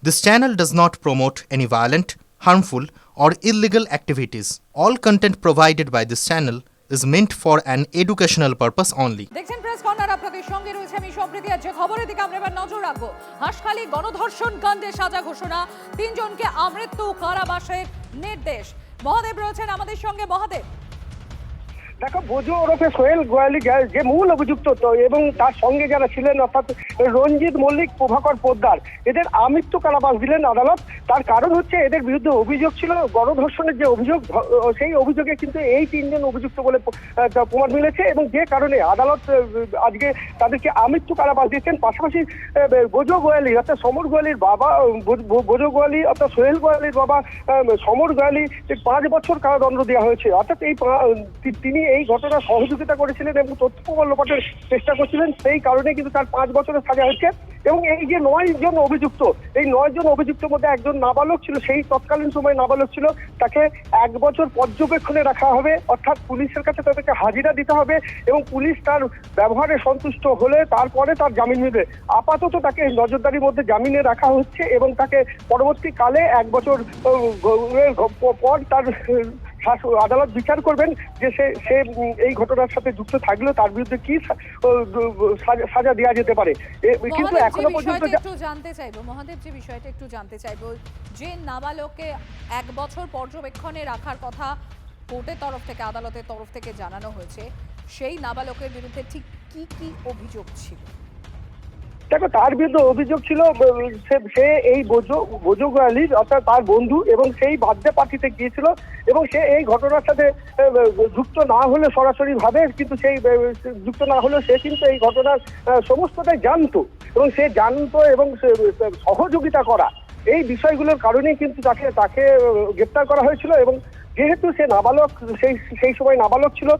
This channel does not promote any violent, harmful, or illegal activities. All content provided by this channel is meant for an educational purpose only. দেখছেন press corner, আপনাদের সঙ্গে রয়েছে আমি সম্প্রীতি। আর যে খবরের দিকে আমরা এবার নজর রাখবো, হাঁসখালি গণধর্ষণ কাণ্ডে সাজা ঘোষণা, 3 জনকে আমৃত্যু কারাবাসের নির্দেশ। মহাদেব রয়েছেন আমাদের সঙ্গে। মহাদেব, দেখো, বোঝো ওরফে সোহেল গোয়ালি যে মূল অভিযুক্ত এবং তার সঙ্গে যারা ছিলেন অর্থাৎ রঞ্জিত মল্লিক, প্রভাকর পোদ্দার, এদের আমৃত্যু কারাবাস দিলেন আদালত। তার কারণ হচ্ছে এদের বিরুদ্ধে অভিযোগ ছিল গণধর্ষণের যে অভিযোগ, সেই অভিযোগে কিন্তু এই 3 জন অভিযুক্ত বলে প্রমাণ মিলেছে এবং যে কারণে আদালত আজকে তাদেরকে আমৃত্যু কারাবাস দিয়েছেন। পাশাপাশি বোঝো গোয়ালি অর্থাৎ সমর গোয়ালির বাবা, বোঝো গোয়ালি অর্থাৎ সোহেল গোয়ালির বাবা সমর গোয়ালি 5 বছর কারাদণ্ড দেওয়া হয়েছে। অর্থাৎ তিনি এই ঘটনার সহযোগিতা করেছিলেন এবং তথ্য প্রমাণ লোপাটের চেষ্টা করছিলেন, সেই কারণে কিন্তু তার 5 বছরের সাজা হয়েছে। এবং এই যে 9 জন অভিযুক্ত, এই 9 জন অভিযুক্তের মধ্যে একজন নাবালক ছিল, সেই তৎকালীন সময় নাবালক ছিল, তাকে 1 বছর পর্যবেক্ষণে রাখা হবে, অর্থাৎ পুলিশের কাছে তাদেরকে হাজিরা দিতে হবে এবং পুলিশ তার ব্যবহারে সন্তুষ্ট হলে তারপরে তার জামিন মিলবে। আপাতত তাকে নজরদারির মধ্যে জামিনে রাখা হচ্ছে এবং তাকে পরবর্তীকালে 1 বছর পর তার আদালত বিচার করবেন যে সে এই ঘটনার সাথে যুক্ত থাকলেও তার বিরুদ্ধে কি সাজা দেওয়া যেতে পারে। কিন্তু এখনো পর্যন্ত একটু জানতে চাইবো মহাদেব, যে বিষয়টা একটু জানতে চাইবো, যে নাবালককে 1 বছর পর্যবেক্ষণে রাখার কথা কোর্টের তরফ থেকে, আদালতের তরফ থেকে জানানো হয়েছে, সেই নাবালকের বিরুদ্ধে ঠিক কি কি অভিযোগ ছিল? দেখো, তার বিরুদ্ধে অভিযোগ ছিল সে এই বোঝো গোয়ালির অর্থাৎ তার বন্ধু এবং সেই বার্থডে পার্টিতে গিয়েছিল এবং সে এই ঘটনার সাথে যুক্ত না হলে সরাসরি ভাবে, কিন্তু সেই যুক্ত না হলেও সে কিন্তু এই ঘটনার সমস্তটাই জানতো এবং সে জানতো এবং সহযোগিতা করা, এই বিষয়গুলোর কারণেই কিন্তু তাকে গ্রেপ্তার করা হয়েছিল। এবং যেহেতু সে নাবালক, সেই সময় নাবালক ছিল,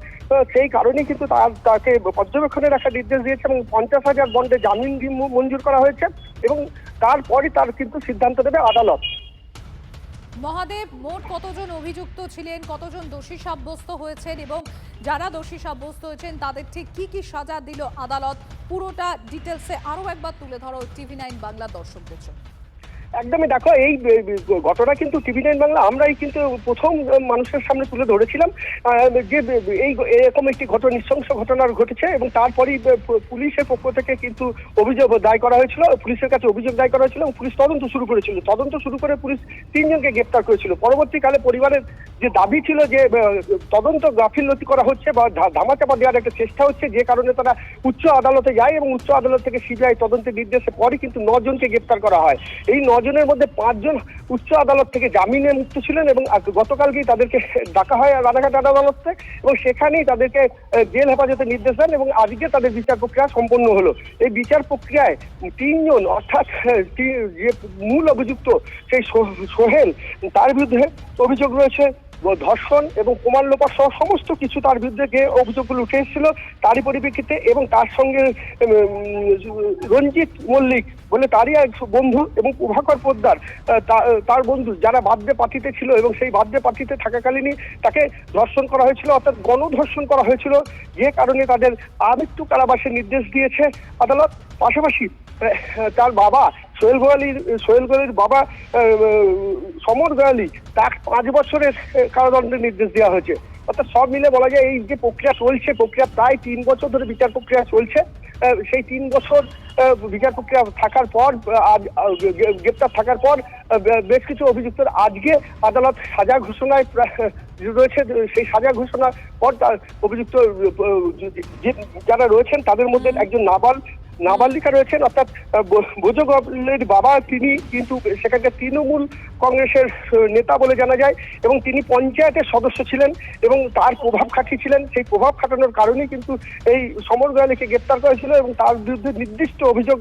সেই কারণেই কিন্তু তাকে পর্যবেক্ষণে রাখার নির্দেশ দিয়েছে এবং 50,000 বন্ডে জামিন মঞ্জুর করা হয়েছে এবং তারপরই তার কিন্তু সিদ্ধান্ত নেবে আদালত। মহাদেব, মোট কতজন অভিযুক্ত ছিলেন, কতজন দোষী সাব্যস্ত হয়েছেন এবং যারা দোষী সাব্যস্ত হয়েছেন তাদের ঠিক কি কি সাজা দিল আদালত, পুরোটা ডিটেলসে আরো একবার তুলে ধরো TV9 বাংলা দর্শকদের জন্য। একদমই, দেখো, এই ঘটনা কিন্তু TV9 বাংলা আমরাই কিন্তু প্রথম মানুষের সামনে তুলে ধরেছিলাম যে এরকম একটি নৃশংস ঘটনা ঘটেছে এবং তারপরই পুলিশের পক্ষ থেকে কিন্তু অভিযোগ দায় করা হয়েছিল, পুলিশের কাছে অভিযোগ দায় করা হয়েছিল এবং পুলিশ তদন্ত শুরু করেছিল। তদন্ত শুরু করে পুলিশ 3 জনকে গ্রেপ্তার করেছিল। পরবর্তীকালে পরিবারের যে দাবি ছিল যে তদন্ত গাফিলতি করা হচ্ছে বা ধামাচাপা দেওয়ার একটা চেষ্টা হচ্ছে, যে কারণে তারা উচ্চ আদালতে যায় এবং উচ্চ আদালত থেকে CBI তদন্তের নির্দেশে পরে কিন্তু 9 জনকে গ্রেপ্তার করা হয়। এই 9 জনের মধ্যে 5 জন উচ্চ আদালত থেকে জামিনে মুক্ত ছিলেন এবং গতকালকেই তাদেরকে ডাকা হয় রানাঘাট আদালতে এবং সেখানেই তাদেরকে জেল হেফাজতের নির্দেশ দেন এবং আজকে তাদের বিচার প্রক্রিয়া সম্পন্ন হলো। এই বিচার প্রক্রিয়ায় 3 জন অর্থাৎ যে মূল অভিযুক্ত সেই সোহেল, তার বিরুদ্ধে অভিযোগ রয়েছে ধর্ষণ এবং প্রমাণ লোপাট সহ সমস্ত কিছু তার বিরুদ্ধে যে অভিযোগগুলো উঠে এসেছিল তারই পরিপ্রেক্ষিতে, এবং তার সঙ্গে রঞ্জিত মল্লিক বলে তারই এক বন্ধু এবং প্রভাকর পোদ্দার তার বন্ধু, যারা বার্থডে পার্টিতে ছিল এবং সেই বার্থডে পার্টিতে থাকাকালীনই তাকে ধর্ষণ করা হয়েছিল, অর্থাৎ গণধর্ষণ করা হয়েছিল, যে কারণে তাদের আমৃত্যু কারাবাসের নির্দেশ দিয়েছে আদালত। পাশাপাশি তার বাবা সোহেল গোয়ালির বাবা সমর গোয়ালি, তার 5 বছরের কারাদণ্ডের নির্দেশ দেওয়া হয়েছে। অর্থাৎ সব মিলে বলা যায় এই যে প্রক্রিয়া চলছে, প্রক্রিয়া প্রায় 3 বছর ধরে বিচার প্রক্রিয়া চলছে। সেই 3 বছর বিচার প্রক্রিয়া থাকার পর, গ্রেপ্তার থাকার পর বেশ কিছু অভিযুক্তের আজকে আদালত সাজা ঘোষণায় রয়েছে। সেই সাজা ঘোষণার পর তার অভিযুক্ত যারা রয়েছেন তাদের মধ্যে একজন নাবালিকা রয়েছেন, অর্থাৎ বোঝো গোয়ালির বাবা, তিনি কিন্তু সেখানকার তৃণমূল কংগ্রেসের নেতা বলে জানা যায় এবং তিনি পঞ্চায়েতের সদস্য ছিলেন এবং তার প্রভাব খাটিয়েছিলেন। সেই প্রভাব খাটানোর কারণেই কিন্তু এই সমর গোয়ালিকে গ্রেপ্তার করেছিল এবং তার বিরুদ্ধে নির্দিষ্ট অভিযোগ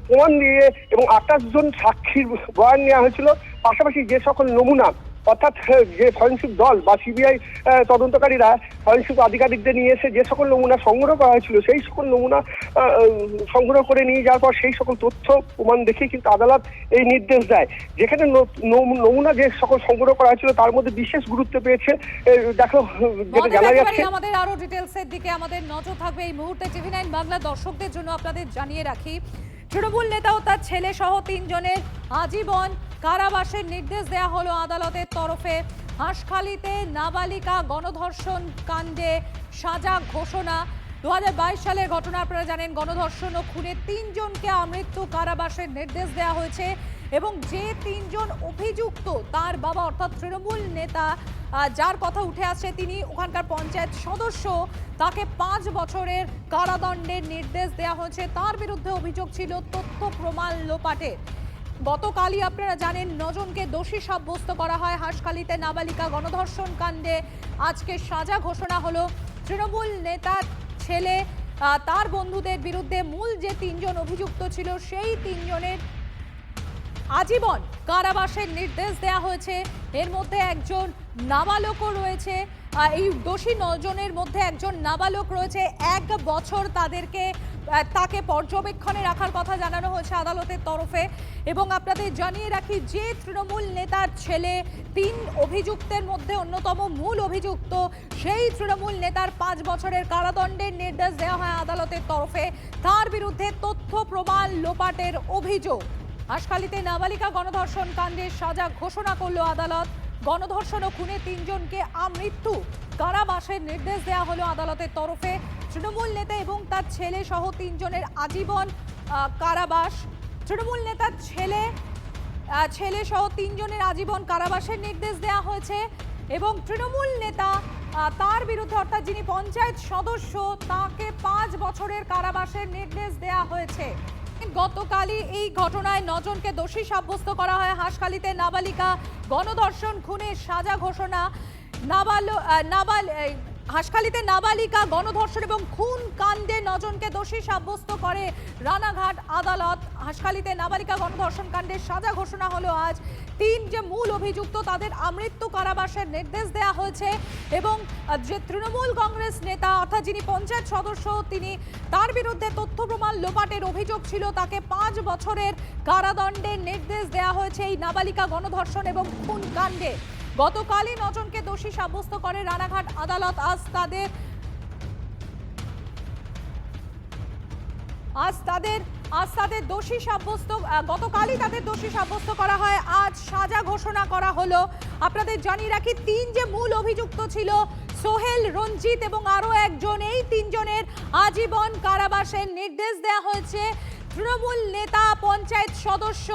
প্রমাণ দিয়ে এবং 28 জন সাক্ষীর বয়ান নেওয়া হয়েছিল। পাশাপাশি যে সকল নমুনা, অর্থাৎ যে ফরেনসিক দল বা CBI তদন্তকারীরা ফরেনসিক আধিকারিকদের নিয়ে এসে যে সকল নমুনা সংগ্রহ করা হয়েছিল, সেই সকল নমুনা সংগ্রহ করে নিয়ে যাওয়ার পর সেই সকল তথ্য প্রমাণ দেখে কিন্তু আদালত এই নির্দেশ দেয়। যেখানে নমুনা যে সকল সংগ্রহ করা হয়েছিল তার মধ্যে বিশেষ গুরুত্ব পেয়েছে, দেখো, যেটা জানা যাচ্ছে। আমাদের আরো ডিটেলসের দিকে আমাদের নজর থাকবে এই মুহূর্তে। TV9 বাংলা দর্শকদের জন্য আপনাদের জানিয়ে রাখি, তৃণমূল নেতা ও তার ছেলে সহ 3 জনের আজীবন কারাবাসের নির্দেশ দেওয়া হলো আদালতের তরফে। হাঁসখালিতে নাবালিকা গণধর্ষণ কাণ্ডে সাজা ঘোষণা। 2022 সালের ঘটনা, আপনারা জানেন, গণধর্ষণ ও খুনে 3 জনকে আমৃত্যু কারাবাসের নির্দেশ দেওয়া হয়েছে এবং যে 3 জন অভিযুক্ত তার বাবা অর্থাৎ তৃণমূল নেতা যার কথা উঠে আসছে, তিনি ওখানকার পঞ্চায়েত সদস্য, তাকে 5 বছরের কারাদণ্ডের নির্দেশ দেওয়া হয়েছে। তার বিরুদ্ধে অভিযোগ ছিল তথ্য প্রমাণ লোপাটের। গতকালই আপনারা জানেন 9 জনকে দোষী সাব্যস্ত করা হয় হাঁসখালিতে নাবালিকা গণধর্ষণ কাণ্ডে। আজকে সাজা ঘোষণা হলো। তৃণমূল নেতার ছেলে তার বন্ধুদের বিরুদ্ধে মূল যে 3 জন অভিযুক্ত ছিল সেই 3 জনের আজীবন কারাবাসের নির্দেশ দেওয়া হয়েছে। এর মধ্যে একজন নাবালকও রয়েছে। এই দোষী 9 জনের মধ্যে একজন নাবালক রয়েছে। 1 বছর তাকে পর্যবেক্ষণে রাখার কথা জানানো হয়েছে আদালতের তরফে। এবং আপনাদের জানিয়ে রাখি, যে তৃণমূল নেতার ছেলে 3 অভিযুক্তের মধ্যে অন্যতম মূল অভিযুক্ত, সেই তৃণমূল নেতার 5 বছরের কারাদণ্ডের নির্দেশ দেওয়া হয় আদালতের তরফে। তার বিরুদ্ধে তথ্য প্রমাণ লোপাটের অভিযোগ। হাঁসখালিতে নাবালিকা গণধর্ষণ কাণ্ডে সাজা ঘোষণা করলো আদালত। গণধর্ষণ ও খুনে 3 জনকে আমৃত্যু কারাবাসের নির্দেশ দেওয়া হলো আদালতের তরফে। তৃণমূল নেতা এবং তার ছেলে সহ 3 জনের আজীবন কারাবাস। তৃণমূল নেতার ছেলে সহ 3 জনের আজীবন কারাবাসের নির্দেশ দেওয়া হয়েছে এবং তৃণমূল নেতা তার বিরুদ্ধে অর্থাৎ যিনি পঞ্চায়েত সদস্য, তাকে 5 বছরের কারাবাসের নির্দেশ দেওয়া হয়েছে। গতকালই এই ঘটনায় 9 জনকে দোষী সাব্যস্ত করা হয়। হাঁসখালিতে নাবালিকা গণধর্ষণ খুনের সাজা ঘোষণা। হাঁসখালিতে নাবালিকা গণধর্ষণ এবং খুন কাণ্ডে 9 জনকে দোষী সাব্যস্ত করে রানাঘাট আদালত। হাঁসখালিতে নাবালিকা গণধর্ষণ কাণ্ডের সাজা ঘোষণা হলো আজ। 3 যে মূল অভিযুক্ত তাদের আমৃত্যু কারাবাসের নির্দেশ দেওয়া হয়েছে এবং যে তৃণমূল কংগ্রেস নেতা অর্থাৎ যিনি পঞ্চায়েত সদস্য, তার বিরুদ্ধে তথ্য প্রমাণ লোপাটের অভিযোগ ছিল, তাকে 5 বছরের কারাদণ্ডের নির্দেশ দেওয়া হয়েছে এই নাবালিকা গণধর্ষণ এবং খুন কাণ্ডে। গতকালই 9 জনকে দোষী সাব্যস্ত করে রানাঘাট আদালত। গতকালই তাদের দোষী সাব্যস্ত করা হয়। আজ সাজা ঘোষণা করা হলো। আপনাদের জানিয়ে রাখি, 3 যে মূল অভিযুক্ত ছিল, সোহেল, রঞ্জিত এবং আরো একজন, এই 3 জনের আজীবন কারাবাসের নির্দেশ দেওয়া হয়েছে। তৃণমূল নেতা, পঞ্চায়েত সদস্য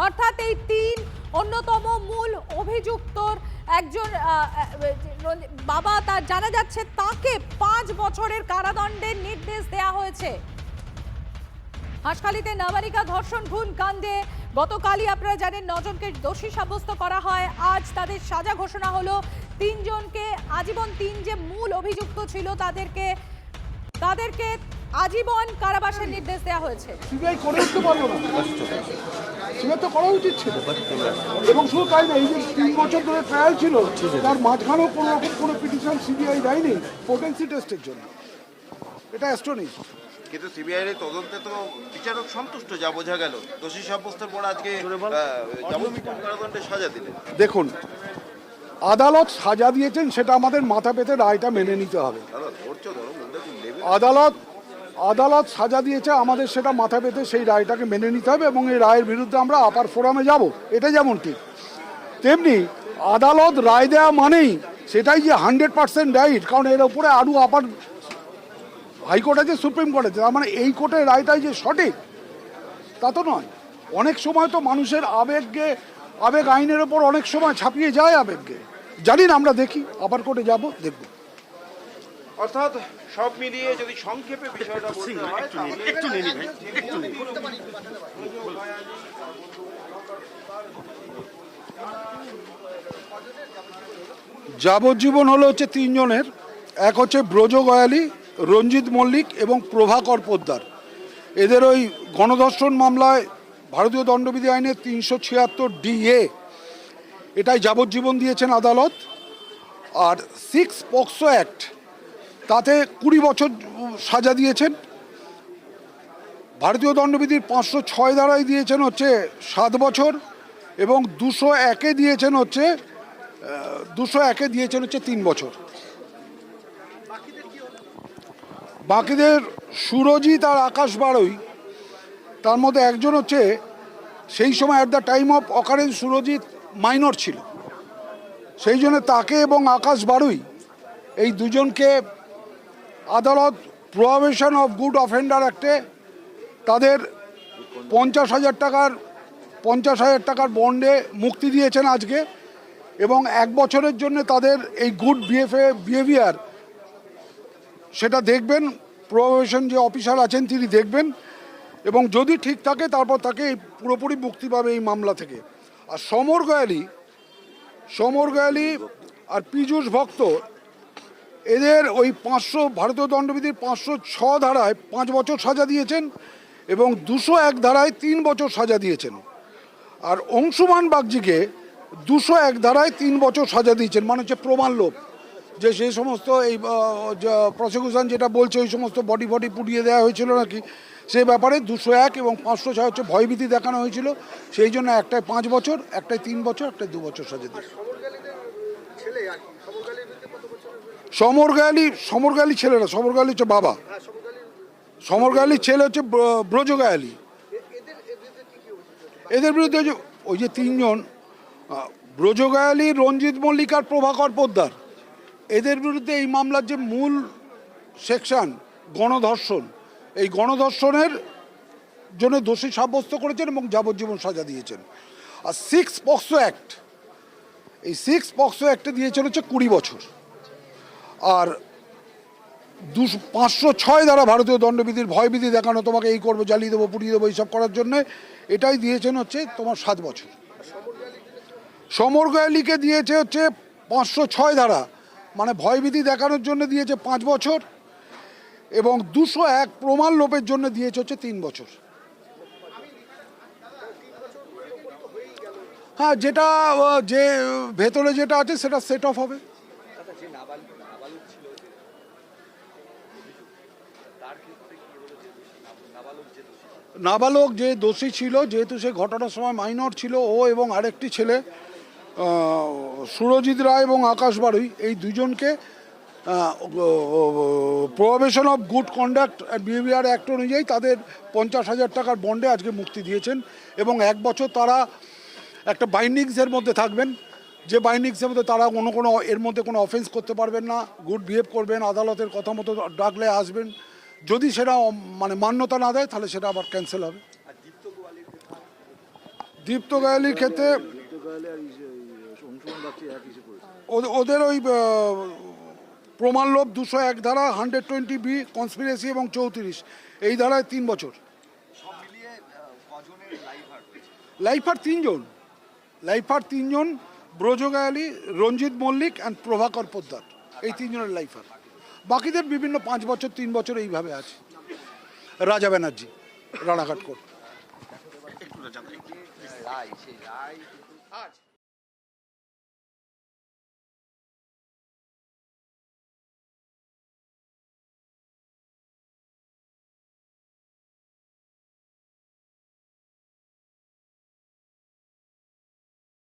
অর্থাৎ এই 3 অন্যতম মূল অভিযুক্তর একজন বাবা, তার জানা যাচ্ছে তাকে 5 বছরের কারাদণ্ডের নির্দেশ দেওয়া হয়েছে। হাঁসখালিতে নাবালিকা ধর্ষণ খুন কাণ্ডে গতকালই আপনারা জানেন 9 জনকে দোষী সাব্যস্ত করা হয়। আজ তাদের সাজা ঘোষণা হলো। 3 জনকে আজীবন, 3 যে মূল অভিযুক্ত ছিল তাদেরকে আজীবন কারাবাসের নির্দেশ দেওয়া হয়েছে। সিবিআই করে উঠতে পারলো না, সিবিআই তো করা উচিত ছিল। এবং শুধু তাই না, এই যে 3 বছর ধরে ট্রায়াল ছিল, তার মাঝখানেও কোনো রকম কোনো পিটিশন সিবিআই দেয়নি পোটেন্সি টেস্টের জন্য। এটা অ্যাস্ট্রোনিক। কিন্তু সিবিআই এর তদন্তে তো বিচারক সন্তুষ্ট, যা বোঝা গেল। দোষী সাব্যস্তের পর আজকে যাবতীয় কারাদণ্ডের সাজা দিলেন। দেখুন, আদালত সাজা দিয়েছেন, সেটা আমাদের মাথা পেতে রায়টা মেনে নিতে হবে। আদালত সাজা দিয়েছে, আমাদের সেটা মাথা পেতে সেই রায়টাকে মেনে নিতে হবে এবং এই রায়ের বিরুদ্ধে আমরা আপার ফোরামে যাব। এটা যেমন ঠিক, তেমনি আদালত রায় দেওয়া মানেই সেটাই যে 100% রাইট, কারণ এর উপরে আরও আপার হাইকোর্ট আছে, সুপ্রিম কোর্ট আছে, তার মানে এই কোর্টের রায়টাই যে সঠিক তা তো নয়। অনেক সময় তো মানুষের আবেগ আইনের ওপর অনেক সময় ছাপিয়ে যায় আবেগকে। জানি না, আমরা দেখি, আপার কোর্টে যাব, দেখব। অর্থাৎ সব মিলিয়ে যদি সংক্ষেপে বিষয়টা বলতে হয়, যাবজ্জীবন হলো হচ্ছে 3 জনের। এক হচ্ছে ব্রজ গয়ালী, রঞ্জিত মল্লিক এবং প্রভাকর পোদ্দার। এদের ওই গণধর্ষণ মামলায় ভারতীয় দণ্ডবিধি আইনের 376 DA এটাই যাবজ্জীবন দিয়েছেন আদালত। আর 6 পক্সো অ্যাক্ট তাতে 20 বছর সাজা দিয়েছেন। ভারতীয় দণ্ডবিধির 506 ধারায় দিয়েছেন হচ্ছে 7 বছর এবং 201-এ দিয়েছেন হচ্ছে 3 বছর। বাকিদের সুরজিৎ আর আকাশ বাড়ই তার মধ্যে একজন হচ্ছে সেই সময় at the time of occurrence Surajit minor ছিল, সেই জন্য তাকে এবং আকাশ বারুই এই দুজনকে আদালত প্রোহিবিশন অফ গুড অফেন্ডার অ্যাক্টে তাদের 50,000 টাকার বন্ডে মুক্তি দিয়েছেন আজকে, এবং 1 বছরের জন্য তাদের এই গুড বিহেভিয়ার সেটা দেখবেন, প্রোহিবিশন যে অফিসার আছেন তিনি দেখবেন, এবং যদি ঠিক থাকে তারপর তাকে পুরোপুরি মুক্তি পাবে এই মামলা থেকে। আর সমর গয়ালি আর পীযূষ ভক্ত এদের ওই 500 ভারতীয় দণ্ডবিধির 506 ধারায় 5 বছর সাজা দিয়েছেন এবং 201 ধারায় 3 বছর সাজা দিয়েছেন। আর অংশুমান বাগজিকে 201 ধারায় 3 বছর সাজা দিয়েছেন, মানে হচ্ছে প্রমাণ লোপ, যে সেই সমস্ত এই প্রসিকিউশন যেটা বলছে ওই সমস্ত বডি পুড়িয়ে দেওয়া হয়েছিল নাকি, সেই ব্যাপারে 201 এবং 506 হচ্ছে ভয়ভীতি দেখানো হয়েছিল, সেই জন্য একটায় 5 বছর, একটায় 3 বছর, একটায় 2 বছর সাজা দিয়েছে। সমর গয়ালি ছেলেরা, সমর গয়ালি হচ্ছে বাবা, সমর গয়ালির ছেলে হচ্ছে ব্রজ গয়ালি। এদের বিরুদ্ধে ওই যে 3 জন, ব্রজ গয়ালি, রঞ্জিত মল্লিক আর প্রভাকর পোদ্দার, এদের বিরুদ্ধে এই মামলার যে মূল সেকশন গণধর্ষণ, এই গণধর্ষণের জন্য দোষী সাব্যস্ত করেছেন এবং যাবজ্জীবন সাজা দিয়েছেন। আর 6 পক্সো অ্যাক্ট, এই 6 পক্সো অ্যাক্টে দিয়েছেন হচ্ছে 20 বছর। আর 506 দ্বারা ভারতীয় দণ্ডবিধির ভয়ভীতি দেখানো, তোমাকে এই করবো, জ্বালিয়ে দেবো, পুড়িয়ে দেবো, এইসব করার জন্য, এটাই দিয়েছেন হচ্ছে তোমার 7 বছর। সমর গয়ালিকে দিয়েছে হচ্ছে 506 ধারা, মানে ভয়ভীতি দেখানোর জন্য দিয়েছে 5 বছর, এবং 201 প্রমাণ লোপের জন্য দিয়েছে হচ্ছে 3 বছর। হ্যাঁ, যেটা যে ভেতরে যেটা আছে সেটা সেট অফ হবে। নাবালক যে দোষী ছিল, যেহেতু সে ঘটনার সময় মাইনর ছিল, ও এবং আরেকটি ছেলে সুরজিৎ রায় এবং আকাশ বারুই, এই দুজনকে prohibition of good conduct and behaviour act অনুযায়ী তাদের 50,000 টাকার বন্ডে আজকে মুক্তি দিয়েছেন, এবং 1 বছর তারা একটা বাইন্ডিংসের মধ্যে থাকবেন, যে বাইন্ডিংসের মধ্যে তারা কোনো এর মধ্যে কোনো অফেন্স করতে পারবেন না, গুড বিহেভ করবেন, আদালতের কথা মতো ডাকলে আসবেন, যদি সেটা মানে মান্যতা না দেয় তাহলে সেটা আবার ক্যান্সেল হবে। দীপ্ত গয়ালির ক্ষেত্রে ওদের ওই প্রমাণ লোভ 201 ধারা, 120B কনস্পিরেসি এবং 34 এই ধারায় 3 বছর। লাইফার 3 জন, ব্রজ গয়ালি, রঞ্জিত মল্লিক অ্যান্ড প্রভাকর পোদ্দার, এই 3 জনের লাইফার। বাকিদের বিভিন্ন 5 বছর, 3 বছর এইভাবে আছে। রাজা ব্যানার্জি, রানাঘাট কোর্ট।